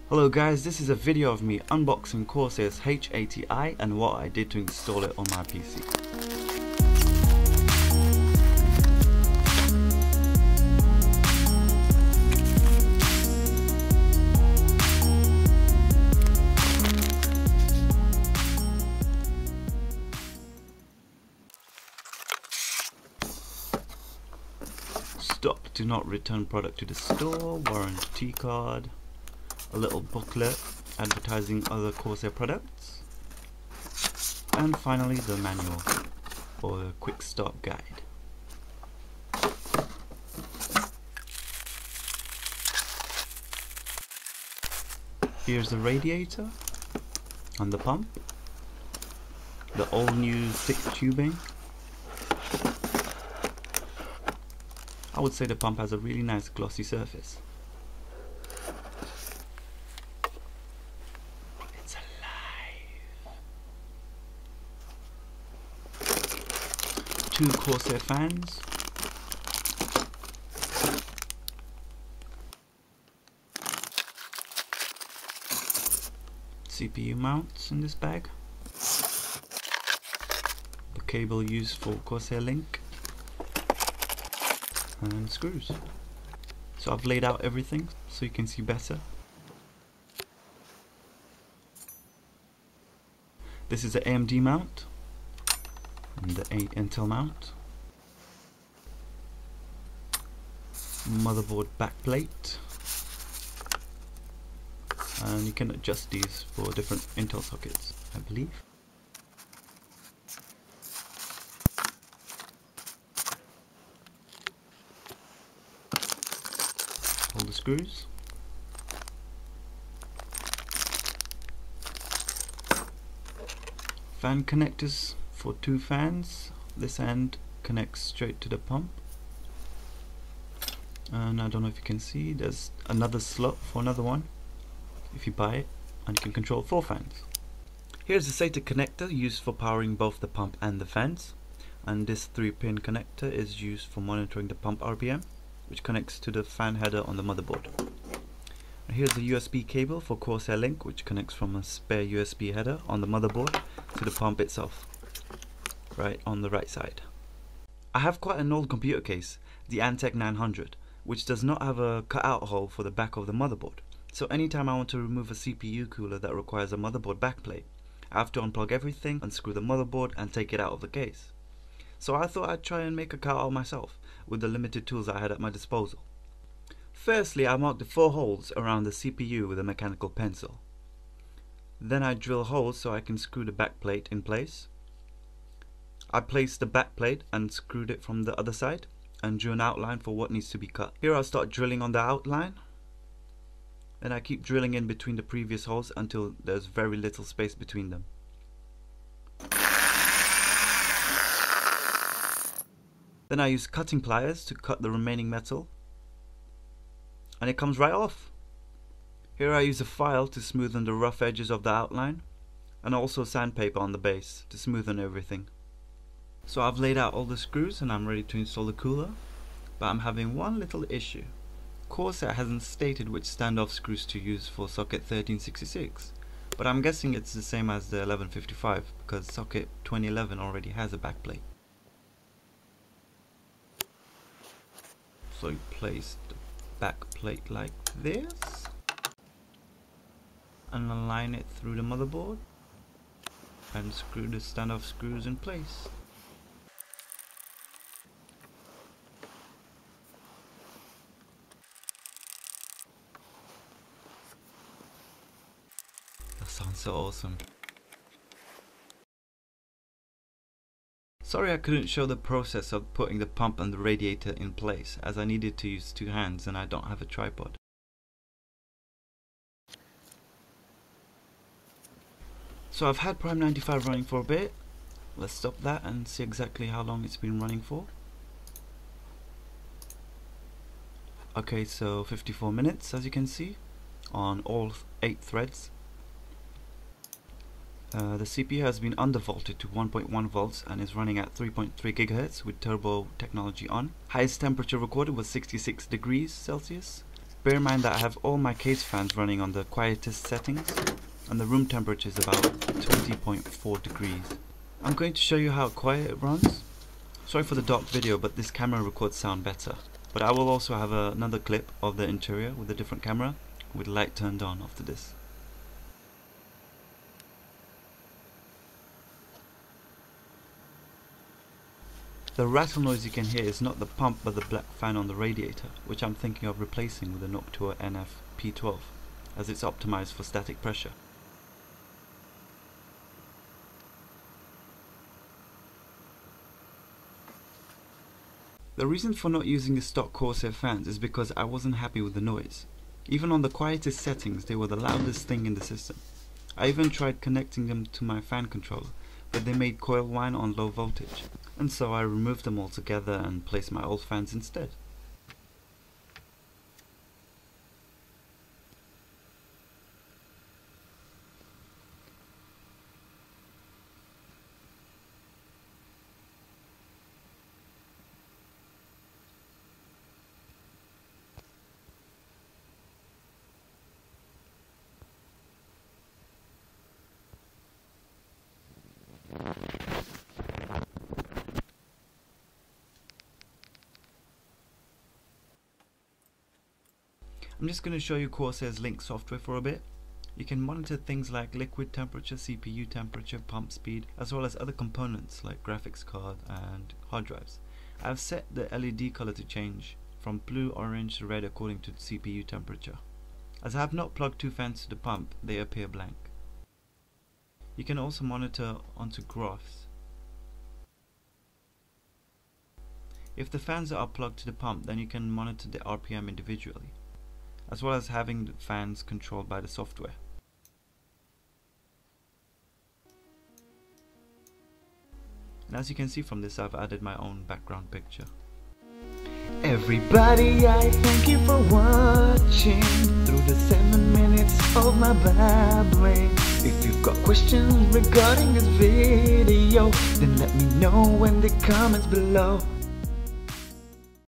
Hello guys, this is a video of me unboxing Corsair's H80i and what I did to install it on my PC. Stop, do not return product to the store, warranty card, a little booklet advertising other Corsair products, and finally the manual or a quick start guide. Here's the radiator and the pump, the all new thick tubing. I would say the pump has a really nice glossy surface. It's alive. 2 Corsair fans. CPU mounts in this bag. The cable used for Corsair Link. And screws. So I've laid out everything so you can see better. This is the AMD mount and the Intel mount. Motherboard backplate, and you can adjust these for different Intel sockets, I believe. All the screws. Fan connectors for 2 fans. This end connects straight to the pump, and I don't know if you can see, there's another slot for another one if you buy it, and you can control 4 fans. Here's the SATA connector used for powering both the pump and the fans, and this 3-pin connector is used for monitoring the pump RPM, which connects to the fan header on the motherboard. And here's the USB cable for Corsair Link, which connects from a spare USB header on the motherboard to the pump itself, right on the right side. I have quite an old computer case, the Antec 900, which does not have a cutout hole for the back of the motherboard. So anytime I want to remove a CPU cooler that requires a motherboard backplate, I have to unplug everything, unscrew the motherboard and take it out of the case. So I thought I'd try and make a cutout myself with the limited tools I had at my disposal. Firstly, I marked the 4 holes around the CPU with a mechanical pencil. Then I drill holes so I can screw the backplate in place. I placed the backplate and screwed it from the other side and drew an outline for what needs to be cut. Here I'll start drilling on the outline. Then I keep drilling in between the previous holes until there's very little space between them. Then I use cutting pliers to cut the remaining metal, and it comes right off. Here I use a file to smoothen the rough edges of the outline, and also sandpaper on the base to smoothen everything. So I've laid out all the screws and I'm ready to install the cooler, but I'm having one little issue. Corsair hasn't stated which standoff screws to use for socket 1366, but I'm guessing it's the same as the 1155 because socket 2011 already has a backplate. So you place the back plate like this and align it through the motherboard and screw the standoff screws in place. That sounds so awesome. Sorry I couldn't show the process of putting the pump and the radiator in place, as I needed to use 2 hands and I don't have a tripod. So I've had Prime 95 running for a bit. Let's stop that and see exactly how long it's been running for. Okay, so 54 minutes as you can see on all 8 threads. The CPU has been undervolted to 1.1 volts and is running at 3.3 GHz with turbo technology on. Highest temperature recorded was 66 degrees Celsius Bear in mind that I have all my case fans running on the quietest settings, and the room temperature is about 20.4 degrees. I'm going to show you how quiet it runs. Sorry for the dark video, but this camera records sound better. But I will also have another clip of the interior with a different camera, with light turned on after this. The rattle noise you can hear is not the pump but the black fan on the radiator, which I'm thinking of replacing with a Noctua NF P12, as it's optimized for static pressure. The reason for not using the stock Corsair fans is because I wasn't happy with the noise. Even on the quietest settings, they were the loudest thing in the system. I even tried connecting them to my fan controller, but they made coil whine on low voltage, and so I removed them altogether and placed my old fans instead. I'm just going to show you Corsair's Link software for a bit. You can monitor things like liquid temperature, CPU temperature, pump speed, as well as other components like graphics card and hard drives. I've set the LED color to change from blue, orange to red according to the CPU temperature. As I have not plugged two fans to the pump, they appear blank. You can also monitor onto graphs. If the fans are plugged to the pump, then you can monitor the RPM individually, as well as having the fans controlled by the software. And as you can see from this, I've added my own background picture. Everybody, I thank you for watching through the 7 minutes of my babbling. If you've got questions regarding this video, then let me know in the comments below.